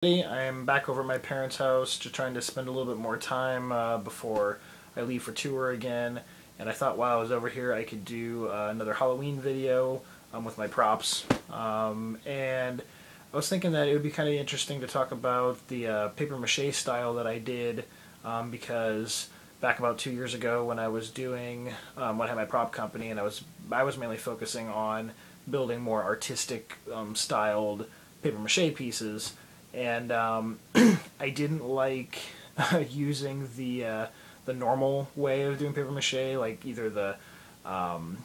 I am back over at my parents' house, just trying to spend a little bit more time before I leave for tour again. And I thought while I was over here, I could do another Halloween video with my props. And I was thinking that it would be kind of interesting to talk about the paper mache style that I did because back about 2 years ago when I was doing when I had my prop company, and I was mainly focusing on building more artistic styled paper mache pieces, and I didn't like using the normal way of doing paper mache, like either the um,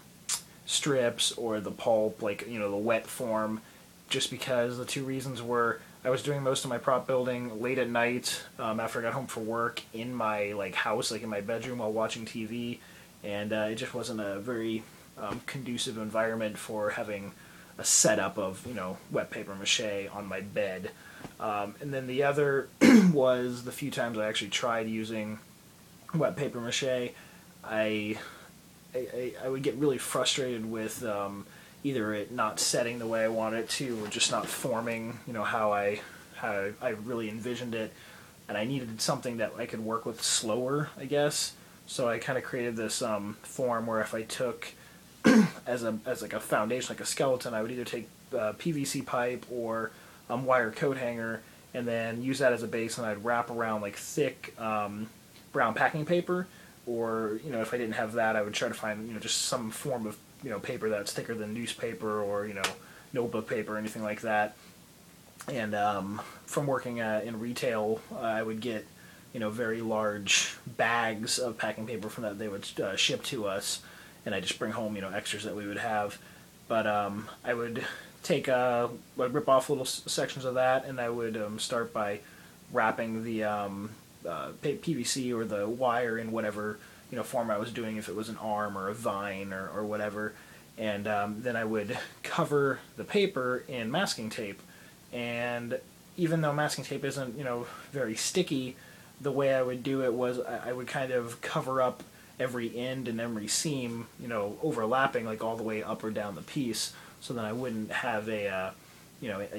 strips or the pulp, like the wet form, just because the two reasons were I was doing most of my prop building late at night after I got home from work in my house, like in my bedroom while watching TV, and it just wasn't a very conducive environment for having a setup of wet paper mache on my bed. And then the other was the few times I actually tried using wet paper mache, I I would get really frustrated with either it not setting the way I wanted it to, or just not forming, how I really envisioned it, and I needed something that I could work with slower, I guess. So I kind of created this form where if I took as like a foundation, like a skeleton, I would either take PVC pipe or wire coat hanger, and then use that as a base, and I'd wrap around like thick brown packing paper, or if I didn't have that, I would try to find just some form of paper that's thicker than newspaper, or notebook paper or anything like that. And from working in retail, I would get very large bags of packing paper from that they would ship to us, and I just bring home extras that we would have. But I would I'd rip off little sections of that, and I would start by wrapping the PVC or the wire in whatever form I was doing, if it was an arm or a vine or whatever, and then I would cover the paper in masking tape. And even though masking tape isn't very sticky, the way I would do it was I would kind of cover up every end and every seam, overlapping like all the way up or down the piece, so that I wouldn't have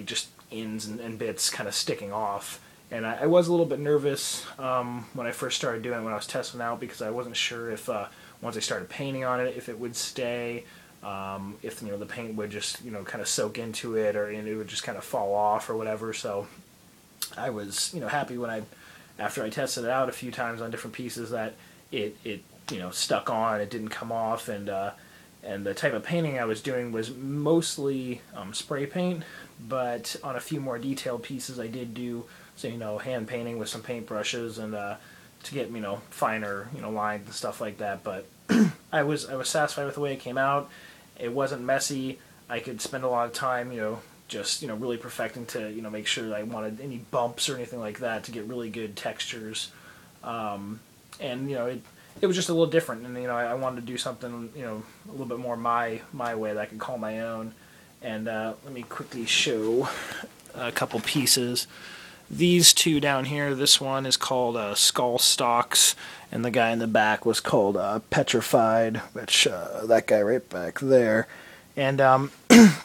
just ends and bits kind of sticking off. And I was a little bit nervous when I first started doing it, when I was testing out, because I wasn't sure if once I started painting on it, if it would stay, if the paint would just kind of soak into it, or it would just kind of fall off or whatever. So I was happy when after I tested it out a few times on different pieces, that it stuck on, it didn't come off. And the type of painting I was doing was mostly spray paint, but on a few more detailed pieces I did do hand painting with some paintbrushes, and to get finer lines and stuff like that. But I was satisfied with the way it came out. It wasn't messy. I could spend a lot of time just really perfecting to make sure that I wanted any bumps or anything like that to get really good textures. And it was just a little different, and I wanted to do something a little bit more my way that I could call my own. And let me quickly show a couple pieces. These two down here, this one is called Skull Stalks, and the guy in the back was called Petrified, which that guy right back there. And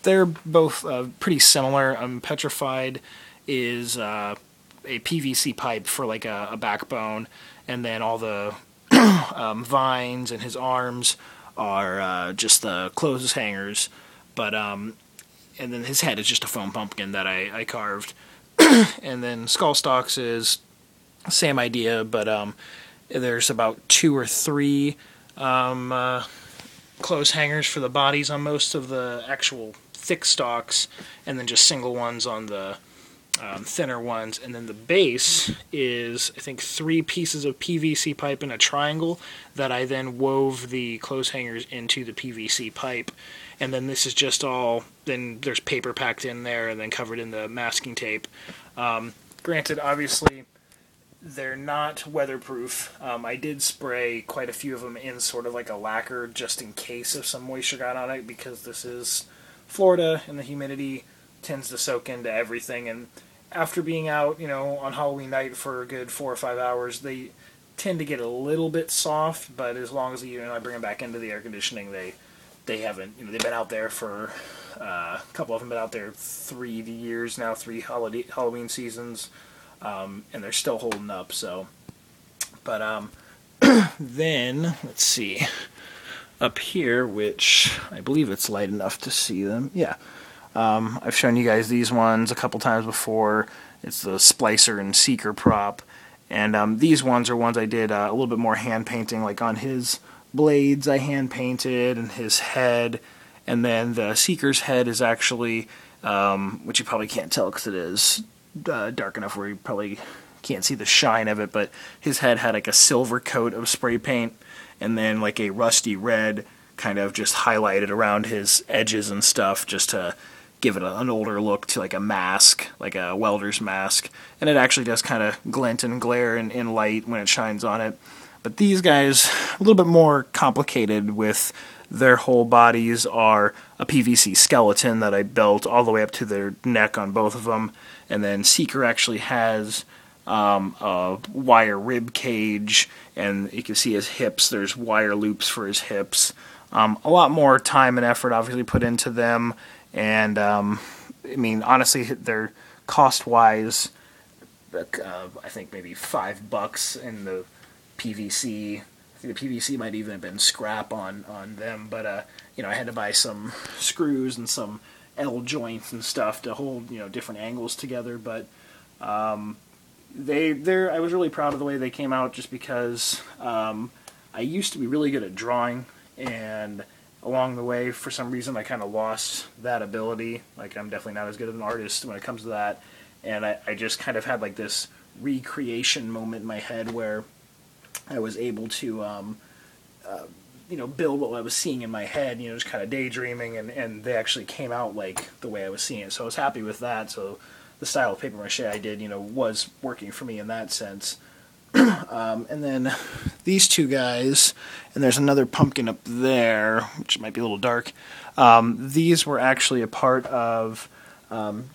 they're both pretty similar. Petrified is a PVC pipe for like a backbone, and then all the vines and his arms are just the clothes hangers. But and then his head is just a foam pumpkin that I carved. And then Skull Stalks is same idea, but there's about 2 or 3 clothes hangers for the bodies on most of the actual thick stalks, and then just single ones on the thinner ones. And then the base is, I think, 3 pieces of PVC pipe in a triangle that I then wove the clothes hangers into the PVC pipe. And then this is just all, then there's paper packed in there and then covered in the masking tape. Granted, obviously, they're not weatherproof. I did spray quite a few of them in sort of like a lacquer, just in case if some moisture got on it, because this is Florida and the humidity tends to soak into everything. And after being out, on Halloween night for a good 4 or 5 hours, they tend to get a little bit soft. But as long as I bring them back into the air conditioning, they haven't. They've been out there for A couple of them been out there 3 years now, 3 Halloween seasons, and they're still holding up. So, but then let's see up here, which I believe it's light enough to see them. Yeah, I've shown you guys these ones a couple times before. It's the Splicer and Seeker prop, and these ones are ones I did a little bit more hand painting, like on his blades I hand painted, and his head. And then the Seeker's head is actually, which you probably can't tell because it is dark enough where you probably can't see the shine of it, but his head had like a silver coat of spray paint and then like a rusty red kind of just highlighted around his edges and stuff just to give it an older look, to like a mask, like a welder's mask. And it actually does kind of glint and glare in light when it shines on it. But these guys, a little bit more complicated with their whole bodies, are a PVC skeleton that I built all the way up to their neck on both of them. And then Seeker actually has a wire rib cage, and you can see his hips. There's wire loops for his hips. A lot more time and effort obviously put into them. And I mean, honestly, they're cost-wise, I think maybe $5 in the PVC. I think the PVC might even have been scrap on them, but you know, I had to buy some screws and some L joints and stuff to hold, you know, different angles together. But I was really proud of the way they came out, just because I used to be really good at drawing, and along the way, for some reason, I kind of lost that ability. Like, I'm definitely not as good of an artist when it comes to that, and I just kind of had like this recreation moment in my head where I was able to, you know, build what I was seeing in my head, you know, just kind of daydreaming, and they actually came out like the way I was seeing it. So I was happy with that. So the style of paper mache I did, you know, was working for me in that sense. And then these two guys, and there's another pumpkin up there, which might be a little dark. These were actually a part of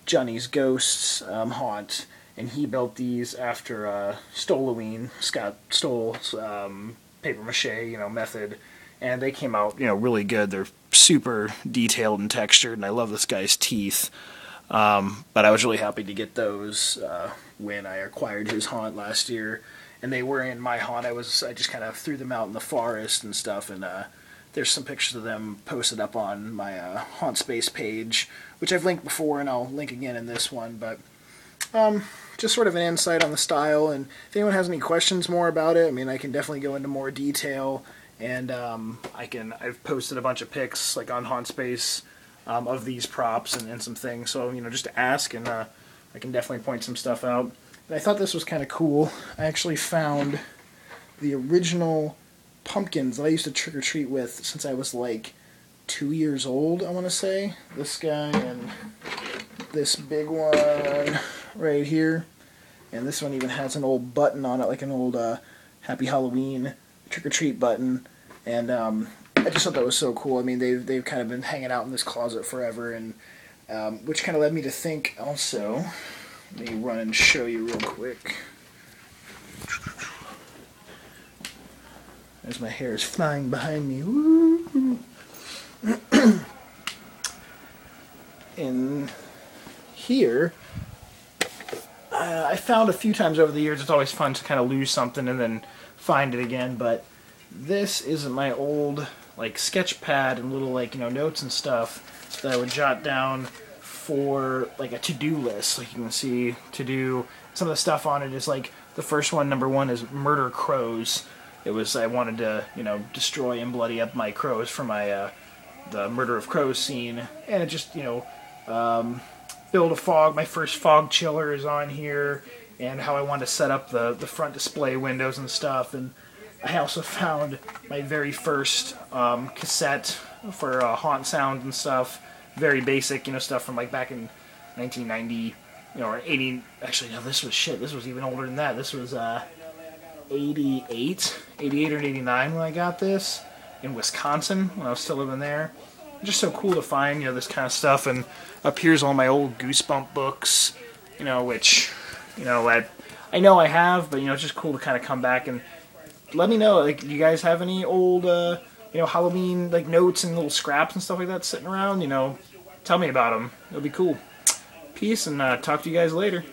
Johnny's Ghosts haunt. And he built these after Stoloween, Scott Stoll's paper mache, you know, method, and they came out, you know, really good. They're super detailed and textured, and I love this guy's teeth. But I was really happy to get those when I acquired his haunt last year, and they were in my haunt. I just kind of threw them out in the forest and stuff, and there's some pictures of them posted up on my haunt space page, which I've linked before, and I'll link again in this one, but. Just sort of an insight on the style, and if anyone has any questions more about it, I mean, I can definitely go into more detail, and I've posted a bunch of pics, like on HauntSpace, of these props and some things, so, you know, just to ask, and I can definitely point some stuff out. And I thought this was kind of cool. I actually found the original pumpkins that I used to trick-or-treat with since I was, like, 2 years old, I want to say. This guy and this big one right here, and this one even has an old button on it, like an old Happy Halloween trick-or-treat button, and I just thought that was so cool. I mean, they've kind of been hanging out in this closet forever, and which kind of led me to think also, let me run and show you real quick. As my hair is flying behind me. Woo! In here, I found a few times over the years, it's always fun to kind of lose something and then find it again, but this is my old, like, sketch pad and little, like, you know, notes and stuff that I would jot down for, like, a to-do list. Like, you can see to-do, some of the stuff on it is, like, the first one, number one, is murder crows. It was, I wanted to, you know, destroy and bloody up my crows for my, the Murder of Crows scene, and it just, you know, build a fog. My first fog chiller is on here, and how I wanted to set up the front display windows and stuff. And I also found my very first cassette for haunt sound and stuff. Very basic, you know, stuff from like back in 1990, you know, or 80. Actually, no, this was shit. This was even older than that. This was 88 or 89 when I got this in Wisconsin when I was still living there. Just so cool to find, you know, this kind of stuff. And up here's all my old Goosebump books, you know, which, you know, I know I have, but, you know, it's just cool to kind of come back and let me know, like, do you guys have any old, you know, Halloween, like, notes and little scraps and stuff like that sitting around? You know, tell me about them. It'll be cool. Peace, and talk to you guys later.